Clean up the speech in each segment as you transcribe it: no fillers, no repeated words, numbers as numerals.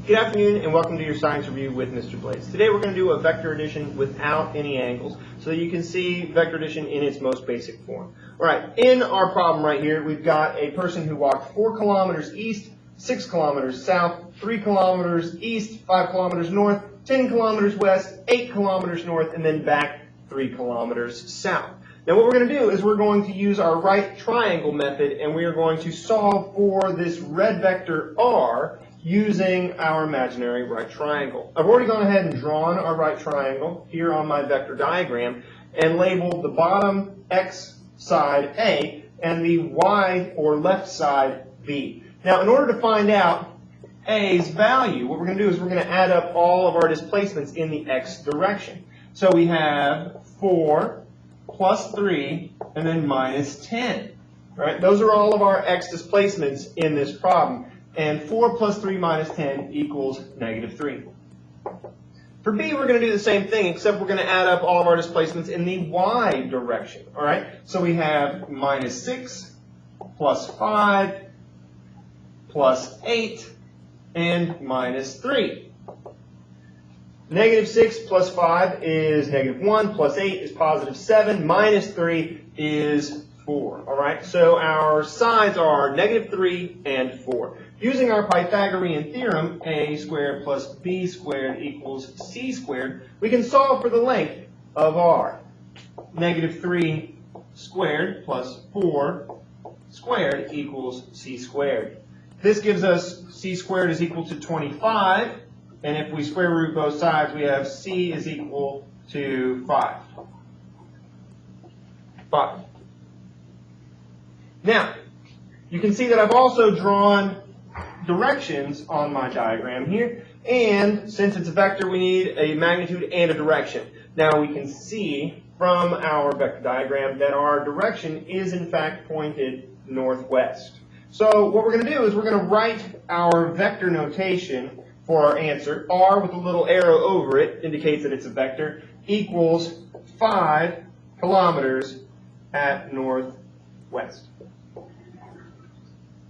Good afternoon and welcome to your science review with Mr. Blaze. Today we're going to do a vector addition without any angles so that you can see vector addition in its most basic form. Alright, in our problem right here we've got a person who walked 4 kilometers east, 6 kilometers south, 3 kilometers east, 5 kilometers north, 10 kilometers west, 8 kilometers north, and then back 3 kilometers south. Now what we're going to do is we're going to use our right triangle method and we are going to solve for this red vector r using our imaginary right triangle. I've already gone ahead and drawn our right triangle here on my vector diagram and labeled the bottom x side A and the y or left side B. Now in order to find out A's value, what we're going to do is we're going to add up all of our displacements in the x direction. So we have 4 plus 3 and then minus 10. Right? Those are all of our x displacements in this problem. And 4 plus 3 minus 10 equals negative 3. For B, we're going to do the same thing, except we're going to add up all of our displacements in the y direction. All right? So we have minus 6 plus 5 plus 8 and minus 3. Negative 6 plus 5 is negative 1, plus 8 is positive 7, minus 3 is 4. All right? So our sides are negative 3 and 4. Using our Pythagorean theorem, a squared plus b squared equals c squared, we can solve for the length of r. Negative 3 squared plus 4 squared equals c squared. This gives us c squared is equal to 25, and if we square root both sides, we have c is equal to 5. Now, you can see that I've also drawn directions on my diagram here, and since it's a vector we need a magnitude and a direction. Now we can see from our vector diagram that our direction is in fact pointed northwest. So what we're going to do is we're going to write our vector notation for our answer. R with a little arrow over it indicates that it's a vector, equals 5 kilometers at northwest.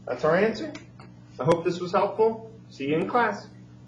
That's our answer. I hope this was helpful. See you in class.